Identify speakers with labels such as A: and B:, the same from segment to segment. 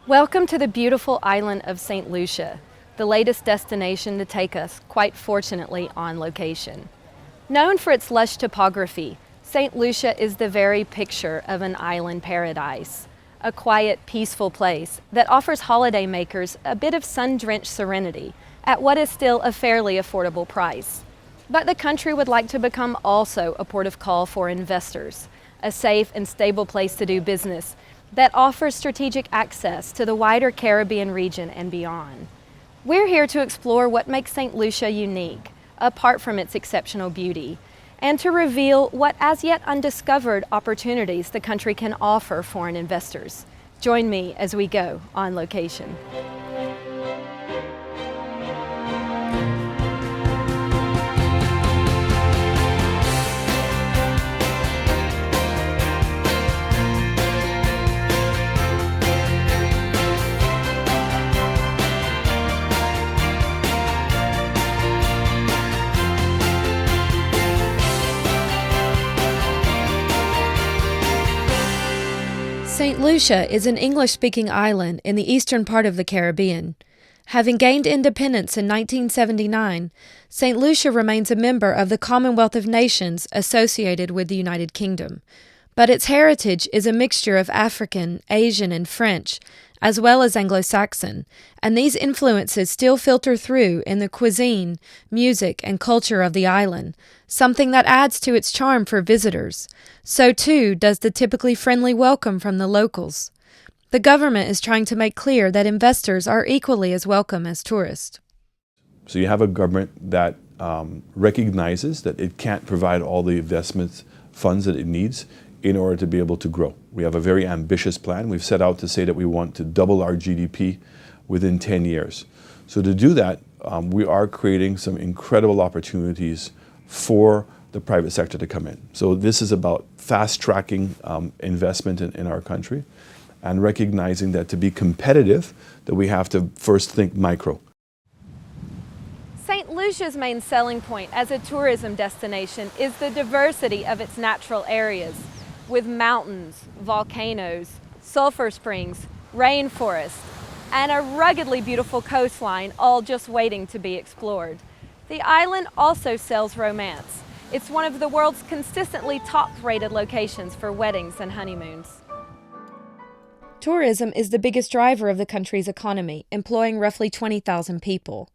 A: Welcome to the beautiful island of St. Lucia, the latest destination to take us, quite fortunately, on location. Known for its lush topography, St. Lucia is the very picture of an island paradise, a quiet, peaceful place that offers holidaymakers a bit of sun-drenched serenity at what is still a fairly affordable price. But the country would like to become also a port of call for investors, a safe and stable place to do business that offers strategic access to the wider Caribbean region and beyond. We're here to explore what makes St. Lucia unique, apart from its exceptional beauty, and to reveal what as yet undiscovered opportunities the country can offer foreign investors. Join me as we go on location. St. Lucia is an English-speaking island in the eastern part of the Caribbean. Having gained independence in 1979, St. Lucia remains a member of the Commonwealth of Nations associated with the United Kingdom. But its heritage is a mixture of African, Asian, and French, as well as Anglo-Saxon, and these influences still filter through in the cuisine, music, and culture of the island, something that adds to its charm for visitors. So too does the typically friendly welcome from the locals. The government is trying to make clear that investors are equally as welcome as tourists.
B: So you have a government that recognizes that it can't provide all the investment funds that it needs in order to be able to grow. We have a very ambitious plan. We've set out to say that we want to double our GDP within 10 years. So to do that, we are creating some incredible opportunities for the private sector to come in. So this is about fast-tracking investment in our country and recognizing that to be competitive, that we have to first think micro.
A: St. Lucia's main selling point as a tourism destination is the diversity of its natural areas, with mountains, volcanoes, sulfur springs, rainforests, and a ruggedly beautiful coastline, all just waiting to be explored. The island also sells romance. It's one of the world's consistently top-rated locations for weddings and honeymoons. Tourism is the biggest driver of the country's economy, employing roughly 20,000 people.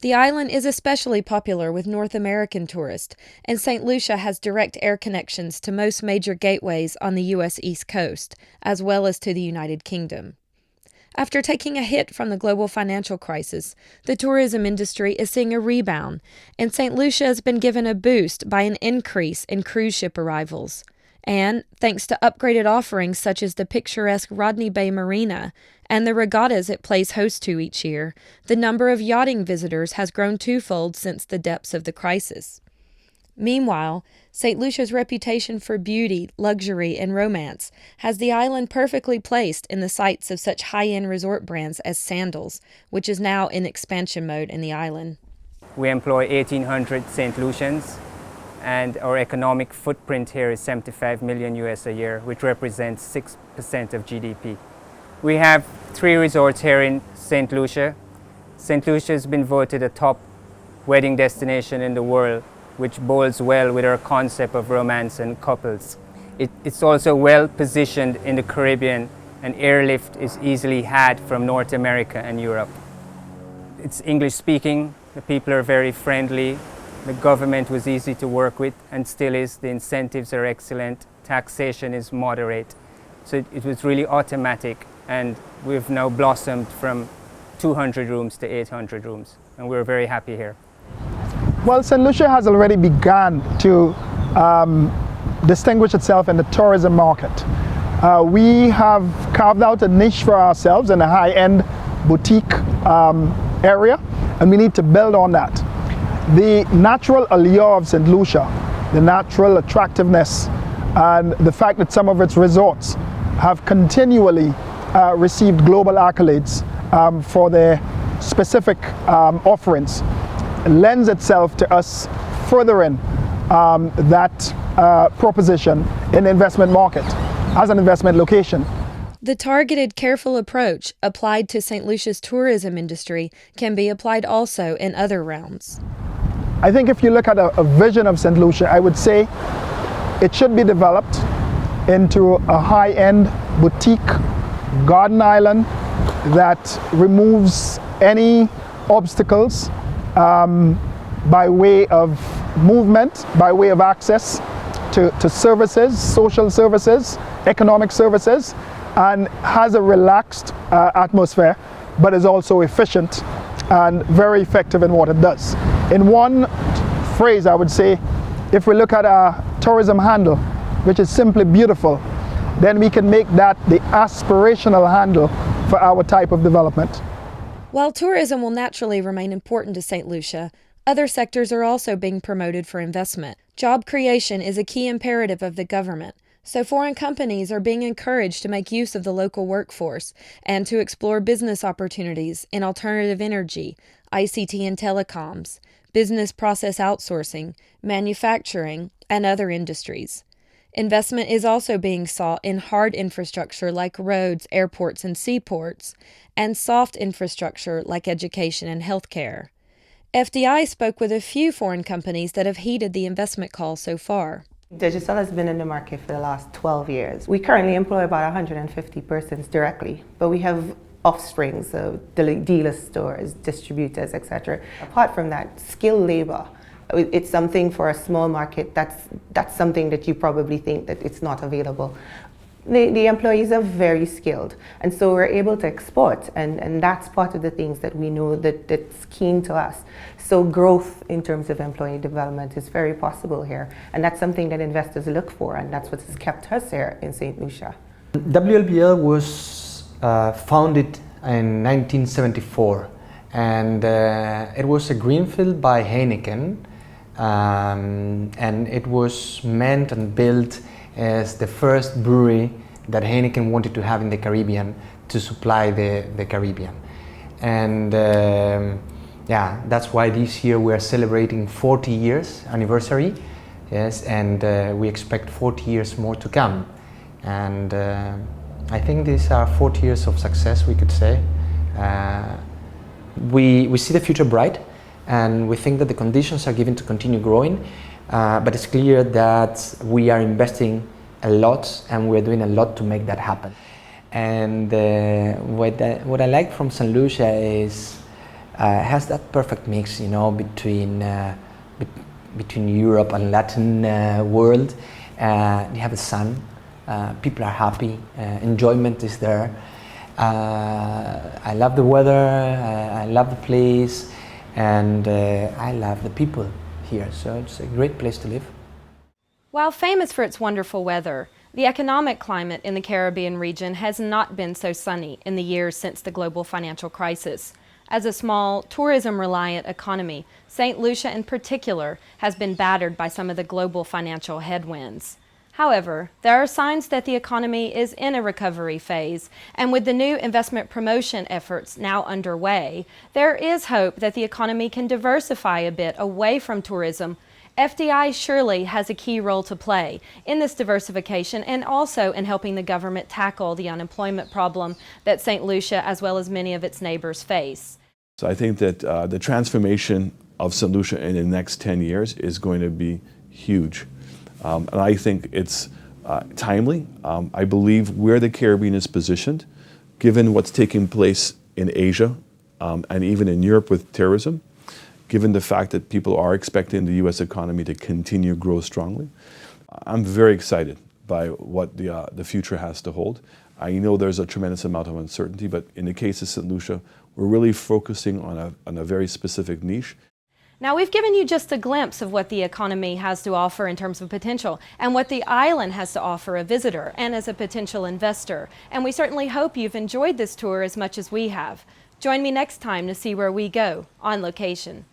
A: The island is especially popular with North American tourists, and St. Lucia has direct air connections to most major gateways on the U.S. East Coast, as well as to the United Kingdom. After taking a hit from the global financial crisis, the tourism industry is seeing a rebound, and St. Lucia has been given a boost by an increase in cruise ship arrivals. And, thanks to upgraded offerings such as the picturesque Rodney Bay Marina and the regattas it plays host to each year, the number of yachting visitors has grown twofold since the depths of the crisis. Meanwhile, St. Lucia's reputation for beauty, luxury, and romance has the island perfectly placed in the sights of such high-end resort brands as Sandals, which is now in expansion mode in the island.
C: We employ 1,800 St. Lucians, and our economic footprint here is 75 million US a year, which represents 6% of GDP. We have 3 resorts here in St. Lucia. St. Lucia has been voted a top wedding destination in the world, which bodes well with our concept of romance and couples. It's also well positioned in the Caribbean, and airlift is easily had from North America and Europe. It's English speaking, the people are very friendly, the government was easy to work with and still is. The incentives are excellent, taxation is moderate. So it was really automatic, and we've now blossomed from 200 rooms to 800 rooms, and we're very happy here.
D: Well, St. Lucia has already begun to distinguish itself in the tourism market. We have carved out a niche for ourselves in a high-end boutique area, and we need to build on that. The natural allure of St. Lucia, the natural attractiveness, and the fact that some of its resorts have continually received global accolades for their specific offerings lends itself to us furthering that proposition in the investment market as an investment location.
A: The targeted, careful approach applied to St. Lucia's tourism industry can be applied also in other realms.
D: I think if you look at a vision of St. Lucia, I would say it should be developed into a high-end boutique garden island that removes any obstacles by way of movement, by way of access to services, social services, economic services, and has a relaxed atmosphere, but is also efficient and very effective in what it does. In one phrase, I would say, if we look at our tourism handle, which is simply beautiful, then we can make that the aspirational handle for our type of development.
A: While tourism will naturally remain important to St. Lucia, other sectors are also being promoted for investment. Job creation is a key imperative of the government, so foreign companies are being encouraged to make use of the local workforce and to explore business opportunities in alternative energy, ICT and telecoms, business process outsourcing, manufacturing, and other industries. Investment is also being sought in hard infrastructure like roads, airports, and seaports, and soft infrastructure like education and healthcare. fDi spoke with a few foreign companies that have heeded the investment call so far.
E: Digicel has been in the market for the last 12 years. We currently employ about 150 persons directly, but we have offspring, so dealer stores, distributors, etc. Apart from that, skilled labor. It's something for a small market, that's something that you probably think that it's not available. The employees are very skilled, and so we're able to export, and that's part of the things that we know that's keen to us. So growth in terms of employee development is very possible here, and that's something that investors look for, and that's what has kept us here in St. Lucia.
F: WLBL was founded in 1974, and it was a greenfield by Heineken, and it was meant and built as the first brewery that Heineken wanted to have in the Caribbean to supply the Caribbean. And yeah, that's why this year we are celebrating 40 years anniversary, yes, and we expect 40 years more to come. And I think these are 40 years of success, we could say. We see the future bright, and we think that the conditions are given to continue growing, but it's clear that we are investing a lot and we're doing a lot to make that happen. And what I like from St. Lucia is has that perfect mix, you know, between Europe and Latin world. You have the sun, people are happy, enjoyment is there. I love the weather, I love the place, and I love the people here, so it's a great place to live.
A: While famous for its wonderful weather, the economic climate in the Caribbean region has not been so sunny in the years since the global financial crisis. As a small, tourism-reliant economy, St. Lucia in particular has been battered by some of the global financial headwinds. However, there are signs that the economy is in a recovery phase, and with the new investment promotion efforts now underway, there is hope that the economy can diversify a bit away from tourism. fDi surely has a key role to play in this diversification and also in helping the government tackle the unemployment problem that St. Lucia, as well as many of its neighbors, face.
B: So I think that the transformation of St. Lucia in the next 10 years is going to be huge. And I think it's timely. I believe where the Caribbean is positioned, given what's taking place in Asia and even in Europe with terrorism, given the fact that people are expecting the U.S. economy to continue to grow strongly, I'm very excited by what the future has to hold. I know there's a tremendous amount of uncertainty, but in the case of St. Lucia, we're really focusing on a very specific niche.
A: Now, we've given you just a glimpse of what the economy has to offer in terms of potential and what the island has to offer a visitor and as a potential investor. And we certainly hope you've enjoyed this tour as much as we have. Join me next time to see where we go on location.